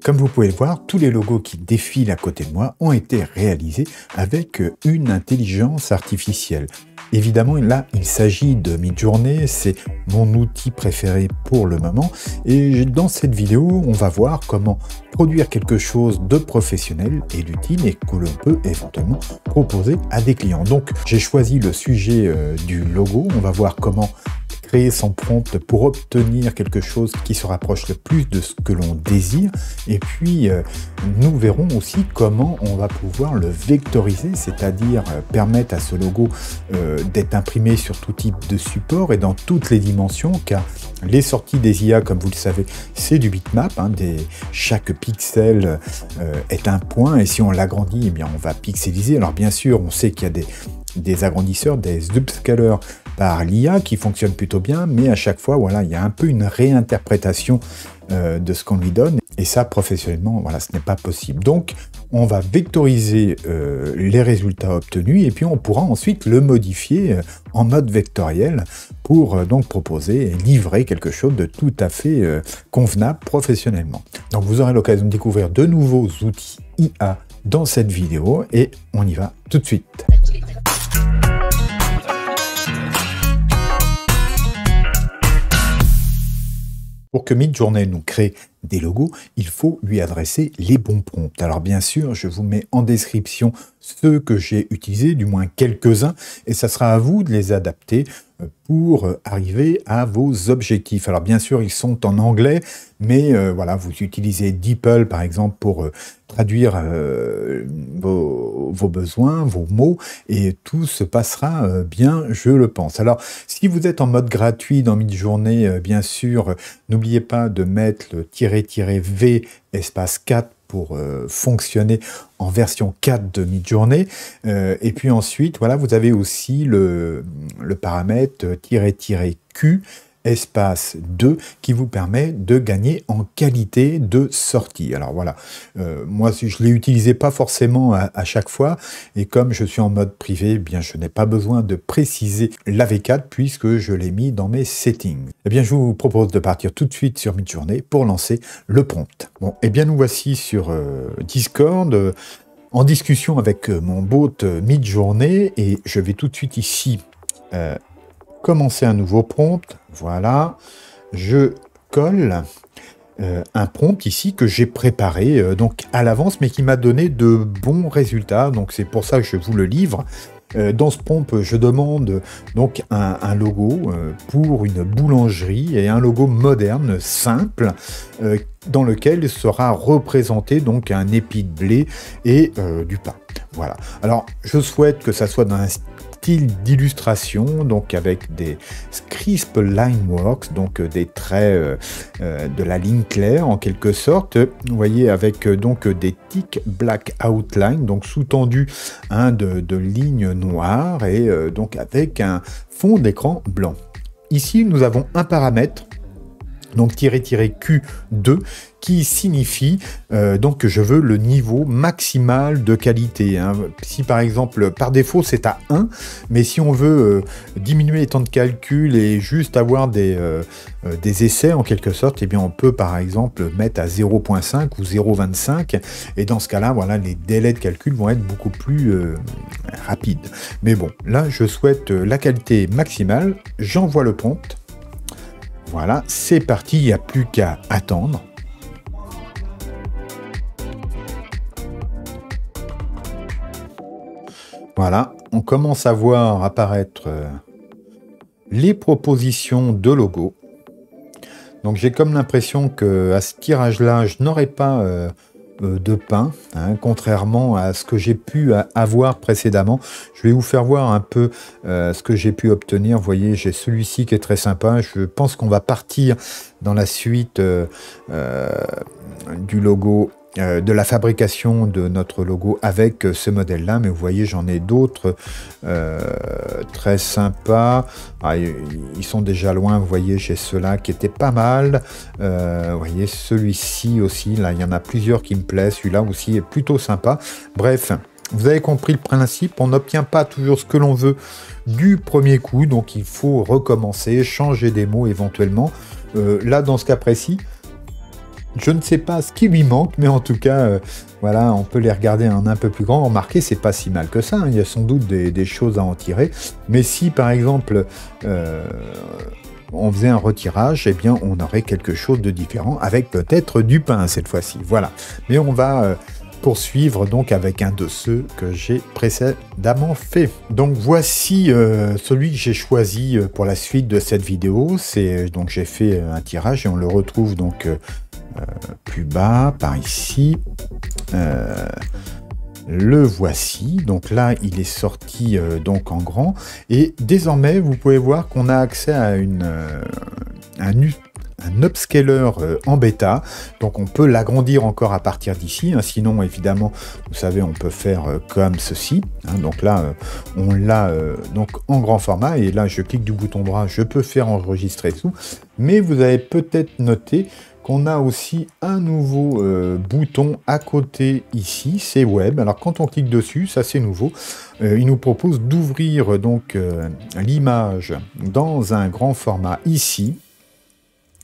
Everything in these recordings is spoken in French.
Comme vous pouvez le voir, tous les logos qui défilent à côté de moi ont été réalisés avec une intelligence artificielle. Évidemment, là, il s'agit de Midjourney, c'est mon outil préféré pour le moment. Et dans cette vidéo, on va voir comment produire quelque chose de professionnel et d'utile et que l'on peut éventuellement proposer à des clients. Donc, j'ai choisi le sujet du logo. On va voir comment créer son prompt pour obtenir quelque chose qui se rapproche le plus de ce que l'on désire. Et puis, nous verrons aussi comment on va pouvoir le vectoriser, c'est-à-dire permettre à ce logo d'être imprimé sur tout type de support et dans toutes les dimensions, car les sorties des IA, comme vous le savez, c'est du bitmap. Chaque pixel est un point, et si on l'agrandit, eh bien, on va pixeliser. Alors bien sûr, on sait qu'il y a des agrandisseurs, des upscalers par l'IA qui fonctionnent plutôt bien, mais à chaque fois, voilà, il y a un peu une réinterprétation de ce qu'on lui donne, et ça, professionnellement, voilà, ce n'est pas possible. Donc, on va vectoriser les résultats obtenus, et puis on pourra ensuite le modifier en mode vectoriel pour donc proposer et livrer quelque chose de tout à fait convenable professionnellement. Donc, vous aurez l'occasion de découvrir de nouveaux outils IA dans cette vidéo, et on y va tout de suite. Pour que Midjourney nous crée des logos, il faut lui adresser les bons prompts. Alors bien sûr, je vous mets en description ceux que j'ai utilisés, du moins quelques-uns, et ça sera à vous de les adapter pour arriver à vos objectifs. Alors bien sûr, ils sont en anglais, mais voilà, vous utilisez DeepL par exemple pour traduire vos besoins, vos mots, et tout se passera bien, je le pense. Alors, si vous êtes en mode gratuit dans Midjourney, bien sûr, n'oubliez pas de mettre le -v espace 4 pour fonctionner en version 4 de Midjourney. Et puis ensuite, voilà, vous avez aussi le paramètre -q espace 2 qui vous permet de gagner en qualité de sortie. Alors voilà, moi je ne l'ai utilisé pas forcément à chaque fois, et comme je suis en mode privé, eh bien je n'ai pas besoin de préciser l'AV4 puisque je l'ai mis dans mes settings. Eh bien je vous propose de partir tout de suite sur Midjourney pour lancer le prompt. Bon, eh bien nous voici sur Discord en discussion avec mon bot Midjourney, et je vais tout de suite ici commencer un nouveau prompt. Voilà, je colle un prompt ici que j'ai préparé donc à l'avance, mais qui m'a donné de bons résultats, donc c'est pour ça que je vous le livre. Dans ce prompt, je demande donc un logo pour une boulangerie, et un logo moderne, simple, dans lequel sera représenté donc un épi de blé et du pain. Voilà. Alors, je souhaite que ça soit dans un style d'illustration, donc avec des crisp line works, donc des traits de la ligne claire en quelque sorte. Vous voyez, avec donc des thick black outline, donc sous-tendu de lignes noires, et donc avec un fond d'écran blanc. Ici, nous avons un paramètre, donc -q2, qui signifie donc que je veux le niveau maximal de qualité. Si par exemple, par défaut, c'est à 1, mais si on veut diminuer les temps de calcul et juste avoir des essais en quelque sorte, eh bien on peut par exemple mettre à 0.5 ou 0.25, et dans ce cas-là, voilà, les délais de calcul vont être beaucoup plus rapides. Mais bon, là, je souhaite la qualité maximale, j'envoie le prompt. Voilà, c'est parti, il n'y a plus qu'à attendre. Voilà, on commence à voir apparaître les propositions de logo. Donc j'ai comme l'impression qu'à ce tirage-là, je n'aurai pas de pain, contrairement à ce que j'ai pu avoir précédemment. Je vais vous faire voir un peu ce que j'ai pu obtenir. Vous voyez, j'ai celui-ci qui est très sympa. Je pense qu'on va partir dans la suite du logo, de la fabrication de notre logo avec ce modèle-là, mais vous voyez, j'en ai d'autres très sympas. Ils sont déjà loin, vous voyez, j'ai ceux-là qui étaient pas mal. Vous voyez, celui-ci aussi, là, il y en a plusieurs qui me plaisent. Celui-là aussi est plutôt sympa. Bref, vous avez compris le principe, on n'obtient pas toujours ce que l'on veut du premier coup, donc il faut recommencer, changer des mots éventuellement. Là, dans ce cas précis, Je ne sais pas ce qui lui manque, mais en tout cas, voilà, on peut les regarder en un peu plus grand. Remarquez, c'est pas si mal que ça, hein. Il y a sans doute des choses à en tirer. Mais si, par exemple, on faisait un retirage, eh bien, on aurait quelque chose de différent, avec peut-être du pain cette fois-ci. Voilà. Mais on va poursuivre donc avec un de ceux que j'ai précédemment fait. Donc voici celui que j'ai choisi pour la suite de cette vidéo. C'est donc j'ai fait un tirage et on le retrouve donc plus bas par ici. Le voici, donc là il est sorti donc en grand, et désormais vous pouvez voir qu'on a accès à un upscaler en bêta, donc on peut l'agrandir encore à partir d'ici, hein. Sinon évidemment vous savez on peut faire comme ceci, hein. Donc là on l'a donc en grand format, et là je clique du bouton droit, je peux faire enregistrer tout, mais vous avez peut-être noté on a aussi un nouveau bouton à côté ici, c'est web. Alors quand on clique dessus, ça c'est nouveau, il nous propose d'ouvrir donc l'image dans un grand format ici.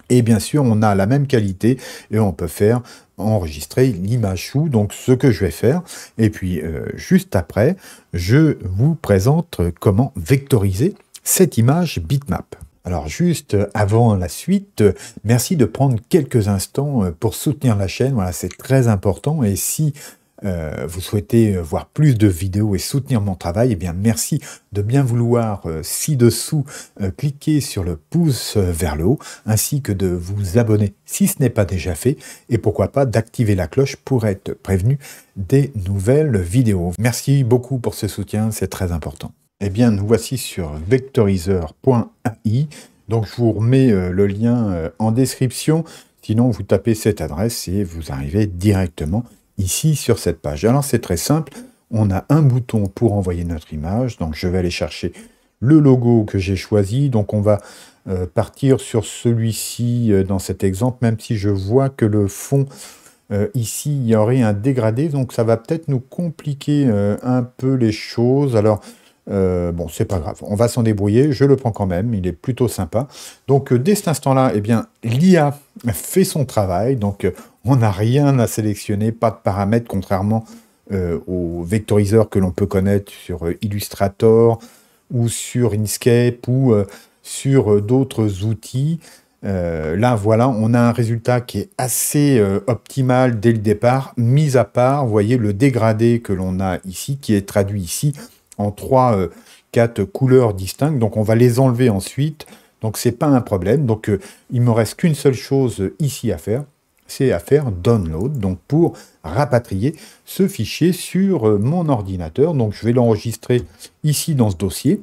Et bien sûr, on a la même qualité et on peut faire enregistrer l'image sous, donc ce que je vais faire. Et puis juste après, je vous présente comment vectoriser cette image bitmap. Alors juste avant la suite, merci de prendre quelques instants pour soutenir la chaîne, voilà, c'est très important, et si vous souhaitez voir plus de vidéos et soutenir mon travail, eh bien merci de bien vouloir ci-dessous cliquer sur le pouce vers le haut, ainsi que de vous abonner si ce n'est pas déjà fait, et pourquoi pas d'activer la cloche pour être prévenu des nouvelles vidéos. Merci beaucoup pour ce soutien, c'est très important. Eh bien, nous voici sur vectorizer.ai. Donc, je vous remets le lien en description. Sinon, vous tapez cette adresse et vous arrivez directement ici sur cette page. Alors, c'est très simple. On a un bouton pour envoyer notre image. Donc, je vais aller chercher le logo que j'ai choisi. Donc, on va partir sur celui-ci dans cet exemple, même si je vois que le fond... ici, il y aurait un dégradé. Donc, ça va peut-être nous compliquer un peu les choses. Alors... bon, c'est pas grave, on va s'en débrouiller, je le prends quand même, il est plutôt sympa. Donc dès cet instant-là, eh bien, l'IA fait son travail, donc on n'a rien à sélectionner, pas de paramètres, contrairement aux vectoriseurs que l'on peut connaître sur Illustrator ou sur Inkscape ou sur d'autres outils. Là, voilà, on a un résultat qui est assez optimal dès le départ, mis à part, vous voyez, le dégradé que l'on a ici, qui est traduit ici, en 3-4 couleurs distinctes, donc on va les enlever ensuite, donc c'est pas un problème. Donc il me reste qu'une seule chose ici à faire, c'est à faire download, donc pour rapatrier ce fichier sur mon ordinateur. Donc je vais l'enregistrer ici dans ce dossier,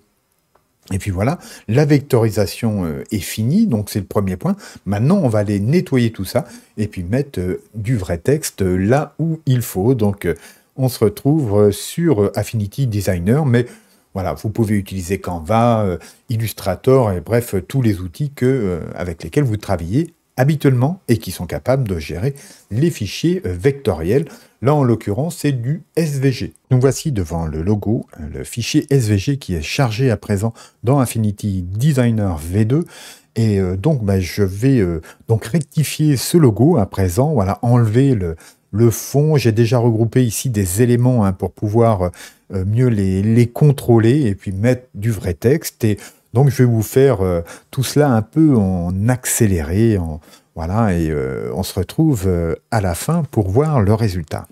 et puis voilà, la vectorisation est finie, donc c'est le premier point. Maintenant on va aller nettoyer tout ça, et puis mettre du vrai texte là où il faut. Donc on se retrouve sur Affinity Designer, mais voilà, vous pouvez utiliser Canva, Illustrator, et bref, tous les outils avec lesquels vous travaillez habituellement et qui sont capables de gérer les fichiers vectoriels. Là, en l'occurrence, c'est du SVG. Nous voici devant le logo, le fichier SVG qui est chargé à présent dans Affinity Designer V2. Et donc, je vais donc rectifier ce logo à présent, voilà, enlever le fond. J'ai déjà regroupé ici des éléments pour pouvoir mieux les contrôler et puis mettre du vrai texte. Et donc, je vais vous faire tout cela un peu en accéléré. Voilà, et on se retrouve à la fin pour voir le résultat.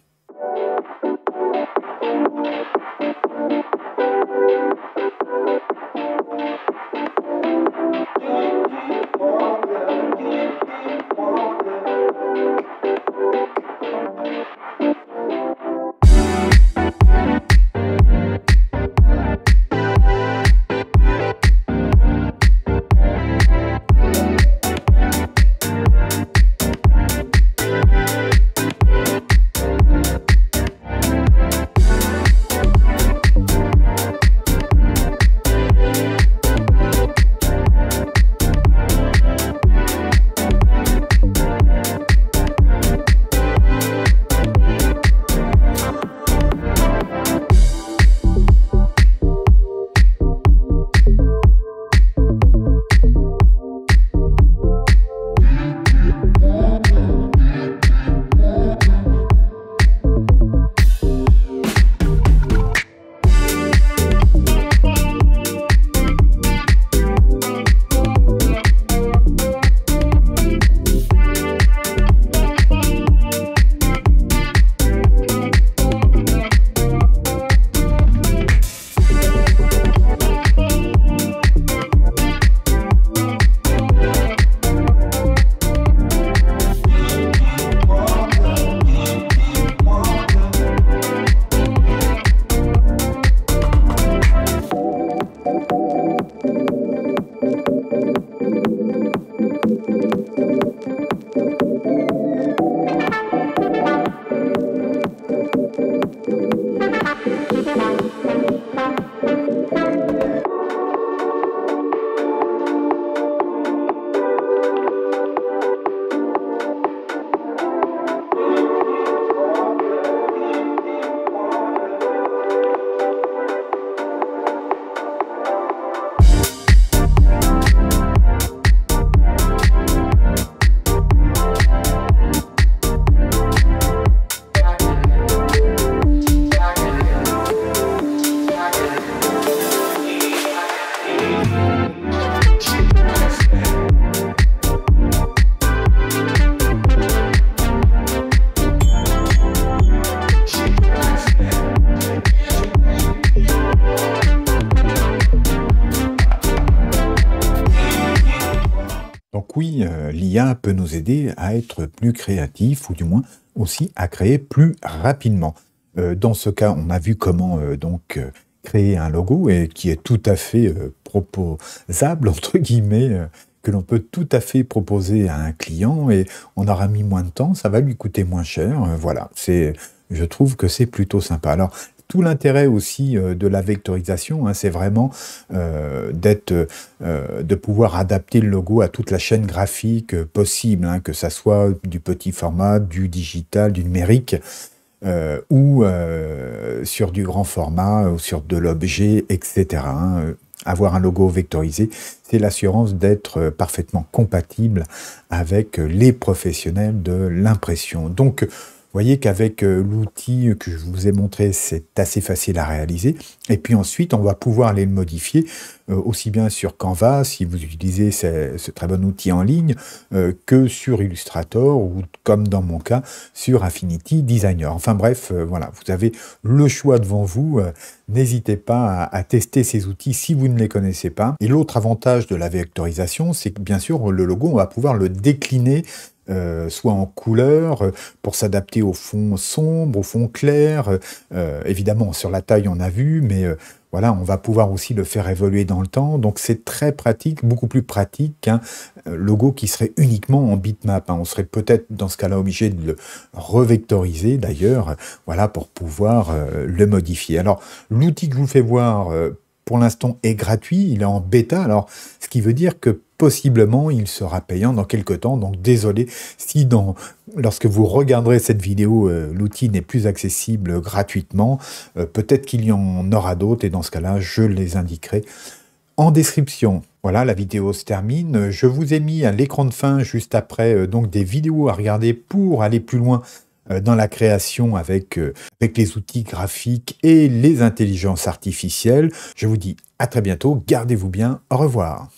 oui, l'IA peut nous aider à être plus créatifs ou du moins aussi à créer plus rapidement. Dans ce cas, on a vu comment créer un logo et qui est tout à fait proposable, entre guillemets, que l'on peut tout à fait proposer à un client et on aura mis moins de temps, ça va lui coûter moins cher. Voilà, je trouve que c'est plutôt sympa. Alors, tout l'intérêt aussi de la vectorisation, hein, c'est vraiment de pouvoir adapter le logo à toute la chaîne graphique possible, hein, que ça soit du petit format, du digital, du numérique, ou sur du grand format, ou sur de l'objet, etc. Hein. Avoir un logo vectorisé, c'est l'assurance d'être parfaitement compatible avec les professionnels de l'impression. Donc, vous voyez qu'avec l'outil que je vous ai montré, c'est assez facile à réaliser. Et puis ensuite, on va pouvoir aller le modifier aussi bien sur Canva, si vous utilisez ce très bon outil en ligne, que sur Illustrator ou, comme dans mon cas, sur Affinity Designer. Enfin bref, voilà, vous avez le choix devant vous. N'hésitez pas à tester ces outils si vous ne les connaissez pas. Et l'autre avantage de la vectorisation, c'est que bien sûr, le logo, on va pouvoir le décliner soit en couleur, pour s'adapter au fond sombre, au fond clair. Évidemment, sur la taille, on a vu, mais voilà, on va pouvoir aussi le faire évoluer dans le temps. Donc, c'est très pratique, beaucoup plus pratique qu'un logo qui serait uniquement en bitmap. Hein. On serait peut-être, dans ce cas-là, obligé de le revectoriser, d'ailleurs, voilà, pour pouvoir le modifier. Alors, l'outil que je vous fais voir, pour l'instant, est gratuit. Il est en bêta. Alors, ce qui veut dire que possiblement, il sera payant dans quelques temps. Donc, désolé si lorsque vous regarderez cette vidéo, l'outil n'est plus accessible gratuitement. Peut-être qu'il y en aura d'autres et dans ce cas-là, je les indiquerai en description. Voilà, la vidéo se termine. Je vous ai mis à l'écran de fin juste après donc des vidéos à regarder pour aller plus loin dans la création avec les outils graphiques et les intelligences artificielles. Je vous dis à très bientôt. Gardez-vous bien. Au revoir.